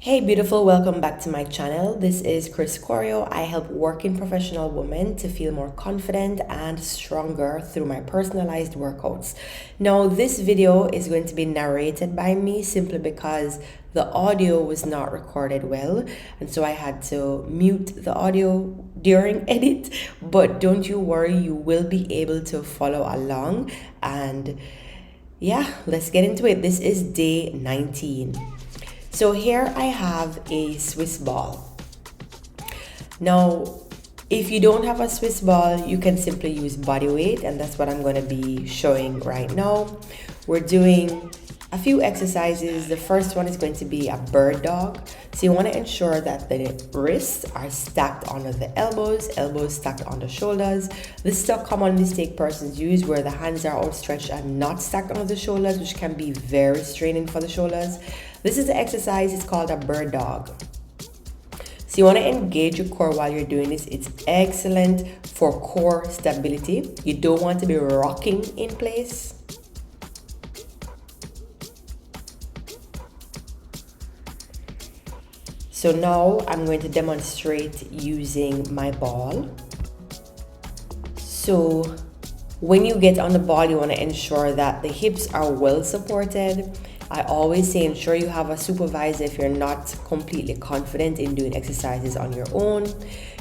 Hey beautiful, welcome back to my channel. This is Choreo. I help working professional women to feel more confident and stronger through my personalized workouts. Now this video is going to be narrated by me simply because the audio was not recorded well, and so I had to mute the audio during edit, but don't you worry, you will be able to follow along. And yeah, let's get into it. This is day 19. So here I have a Swiss ball. Now, if you don't have a Swiss ball, you can simply use body weight, and that's what I'm going to be showing right now. We're doing a few exercises. The first one is going to be a bird dog. So you want to ensure that the wrists are stacked under the elbows stacked on the shoulders. This is a common mistake persons use, where the hands are outstretched and not stacked under the shoulders, which can be very straining for the shoulders. This is the exercise, it's called a bird dog. So you want to engage your core while you're doing this. It's excellent for core stability. You don't want to be rocking in place. So now I'm going to demonstrate using my ball. So when you get on the ball, you want to ensure that the hips are well supported. I always say ensure you have a supervisor if you're not completely confident in doing exercises on your own.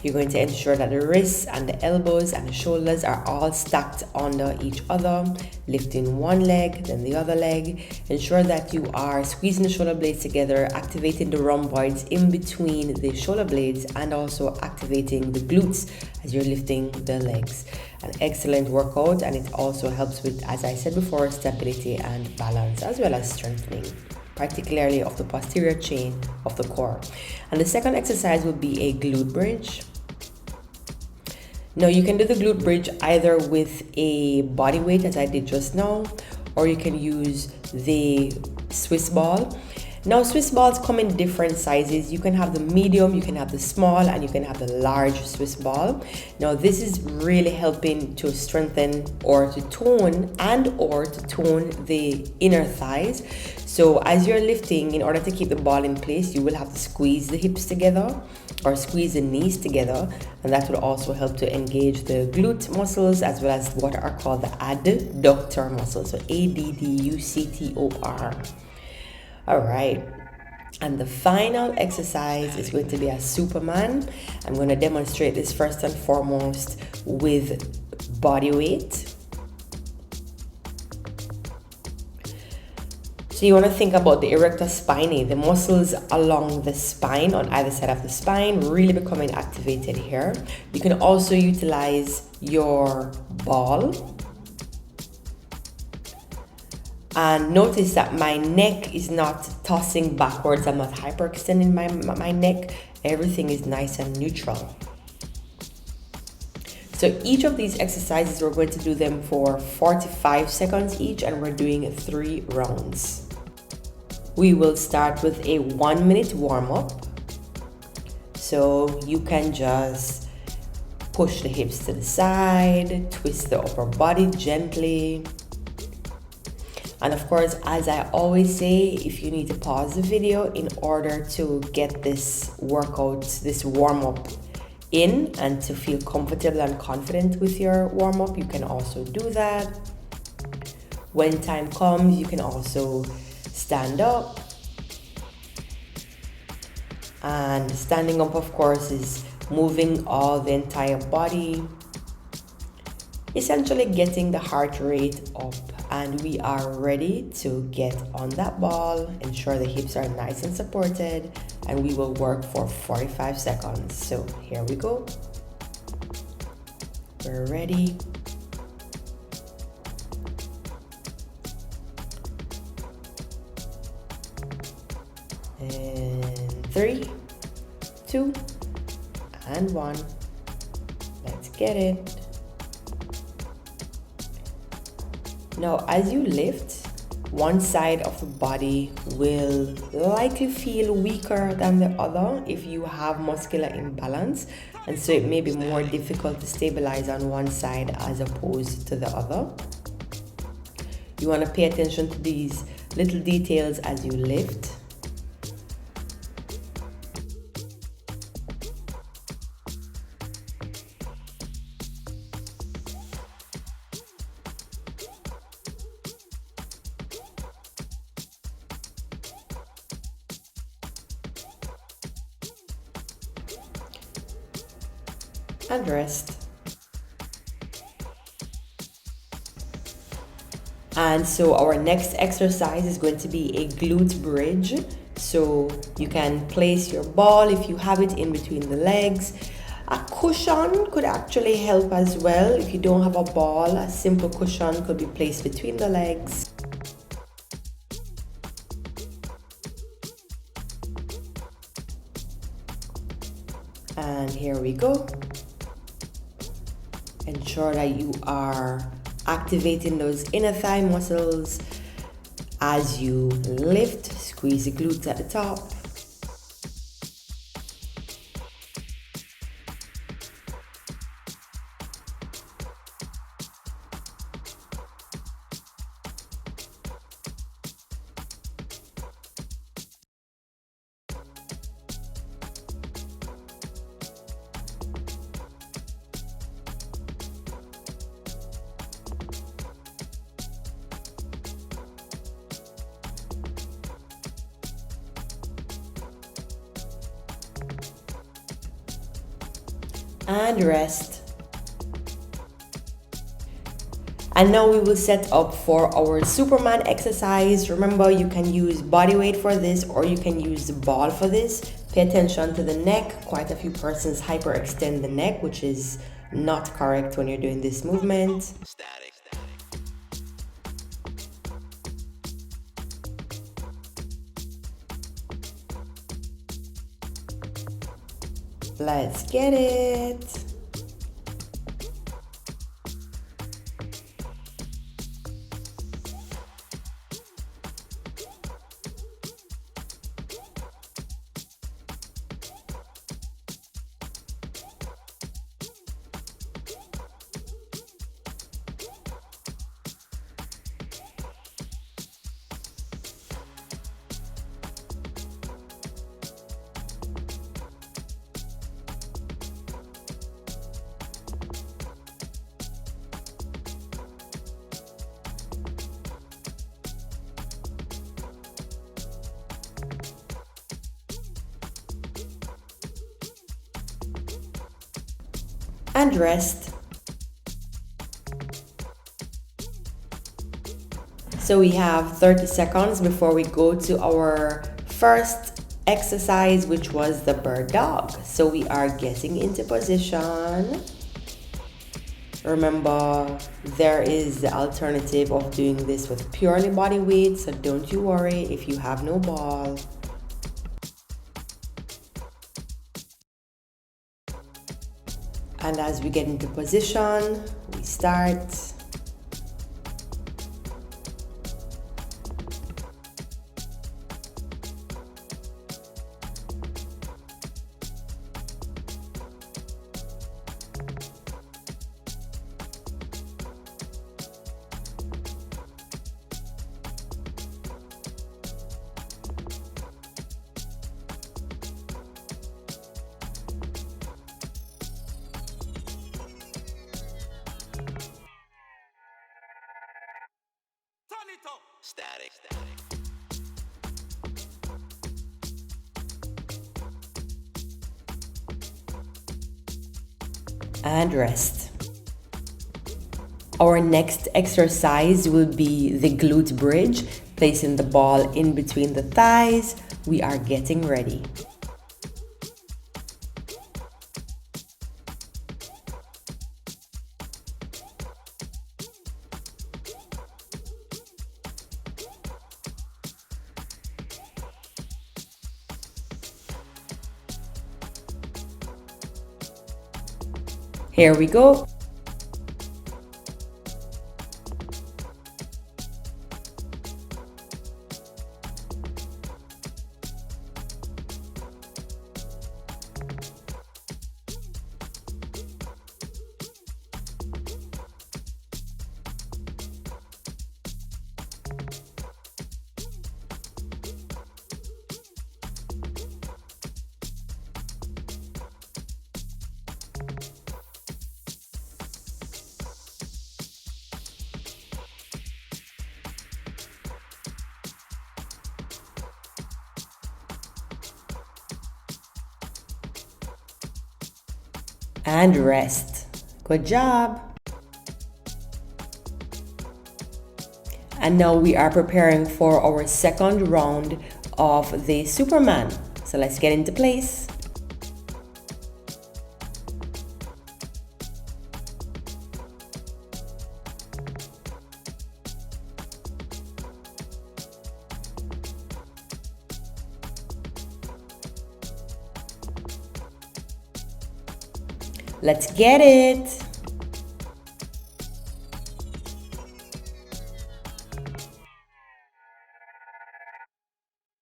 You're going to ensure that the wrists and the elbows and the shoulders are all stacked under each other, lifting one leg, then the other leg. Ensure that you are squeezing the shoulder blades together, activating the rhomboids in between the shoulder blades, and also activating the glutes as you're lifting the legs. An excellent workout, and it also helps with, as I said before, stability and balance, as well as strengthening, particularly of the posterior chain of the core. And the second exercise will be a glute bridge. Now you can do the glute bridge either with a body weight, as I did just now, or you can use the Swiss ball. Now Swiss balls come in different sizes. You can have the medium, you can have the small, and you can have the large Swiss ball. Now this is really helping to strengthen or to tone the inner thighs. So as you're lifting, in order to keep the ball in place, you will have to squeeze the hips together or squeeze the knees together, and that will also help to engage the glute muscles as well as what are called the adductor muscles, so ADDUCTOR. All right, and the final exercise is going to be a Superman. I'm going to demonstrate this first and foremost with body weight. So you want to think about the erector spinae, the muscles along the spine on either side of the spine really becoming activated here. You can also utilize your ball. And notice that my neck is not tossing backwards. I'm not hyperextending my neck. Everything is nice and neutral. So each of these exercises, we're going to do them for 45 seconds each, and we're doing 3 rounds. We will start with a 1-minute warm-up. So you can just push the hips to the side, twist the upper body gently. And of course, as I always say, if you need to pause the video in order to get this workout, this warm-up in, and to feel comfortable and confident with your warm-up, you can also do that. When time comes, you can also stand up. And standing up, of course, is moving all the entire body, essentially getting the heart rate up. And we are ready to get on that ball. Ensure the hips are nice and supported, and we will work for 45 seconds. So here we go. We're ready. And 3, 2, and 1. Let's get it. Now, as you lift, one side of the body will likely feel weaker than the other if you have muscular imbalance, and so it may be more difficult to stabilize on one side as opposed to the other. You want to pay attention to these little details as you lift. and rest. And so our next exercise is going to be a glute bridge. So you can place your ball, if you have it, in between the legs. A cushion could actually help as well. If you don't have a ball, a simple cushion could be placed between the legs. And here we go. Ensure that you are activating those inner thigh muscles as you lift. Squeeze the glutes at the top. And rest. And now we will set up for our Superman exercise. Remember, you can use body weight for this or you can use the ball for this. Pay attention to the neck. Quite a few persons hyperextend the neck, which is not correct when you're doing this movement. Let's get it. And rest. So we have 30 seconds before we go to our first exercise, which was the bird dog. So we are getting into position. Remember, there is the alternative of doing this with purely body weight, so don't you worry if you have no ball. And as we get into position, we start. Static. And rest. Our next exercise will be the glute bridge, placing the ball in between the thighs. We are getting ready. Here we go. And rest. Good job. And now we are preparing for our second round of the Superman. So let's get into place. Let's get it.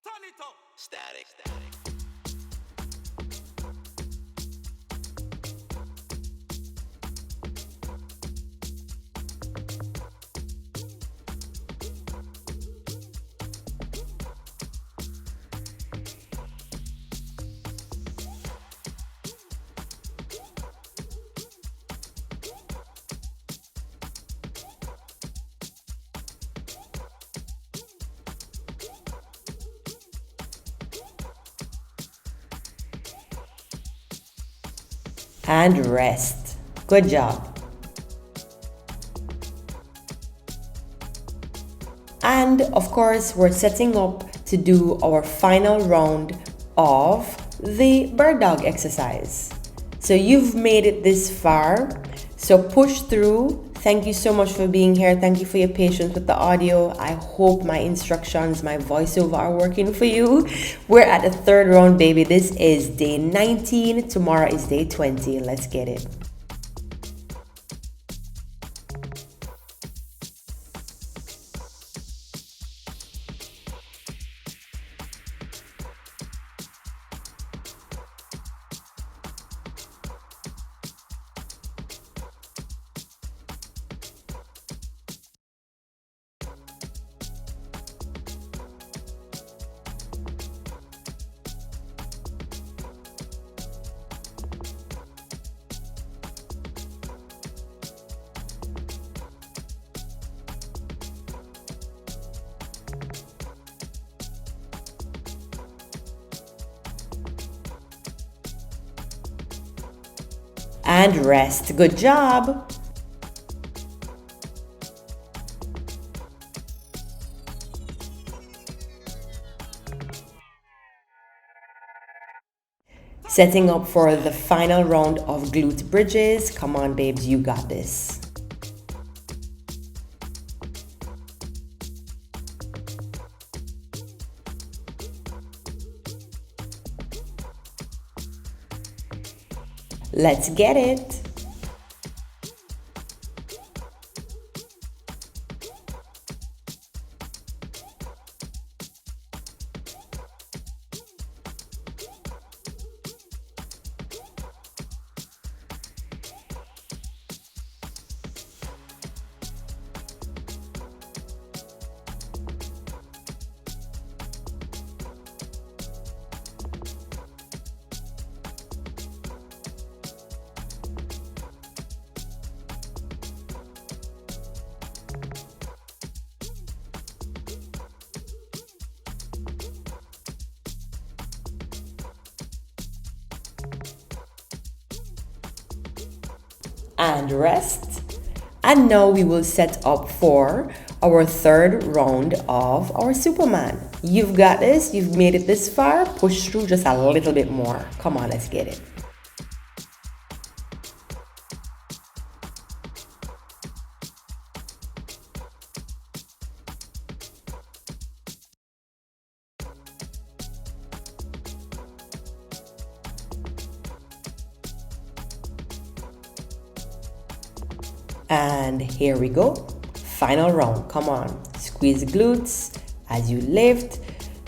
Turn it up. Static. And rest. Good job. And of course, we're setting up to do our final round of the bird dog exercise. So you've made it this far, so push through. Thank you so much for being here. Thank you for your patience with the audio. I hope my instructions, my voiceover are working for you. We're at the third round, baby. This is day 19. Tomorrow is day 20. Let's get it. And rest. Good job. Setting up for the final round of glute bridges. Come on, babes, you got this. Let's get it. And rest. And now we will set up for our third round of our Superman. You've got this. You've made it this far. Push through just a little bit more. Come on, let's get it. And here we go. Final round. Come on. Squeeze the glutes as you lift.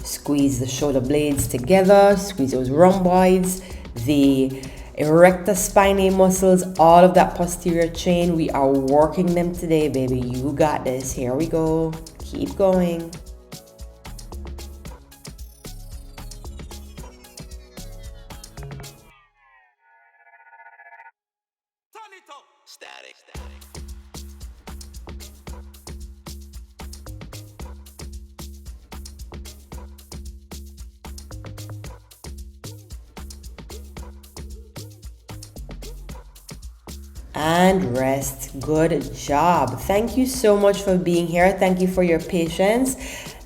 Squeeze the shoulder blades together. Squeeze those rhomboids, the erector spinae muscles, all of that posterior chain. We are working them today, baby. You got this. Here we go. Keep going. Turn it up. Static. and rest. Good job. Thank you so much for being here. Thank you for your patience.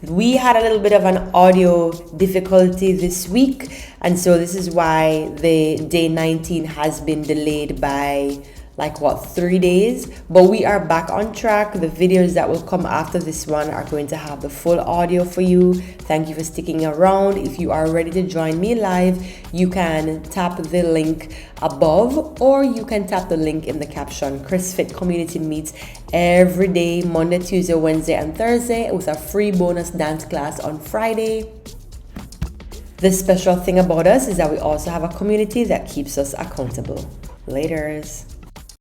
We had a little bit of an audio difficulty this week, and so this is why the day 19 has been delayed by 3 days, but we are back on track. The videos that will come after this one are going to have the full audio for you. Thank you for sticking around. If you are ready to join me live, you can tap the link above, or you can tap the link in the caption. ChrisFit community meets every day, Monday, Tuesday, Wednesday, and Thursday, with a free bonus dance class on Friday. The special thing about us is that we also have a community that keeps us accountable. Laters.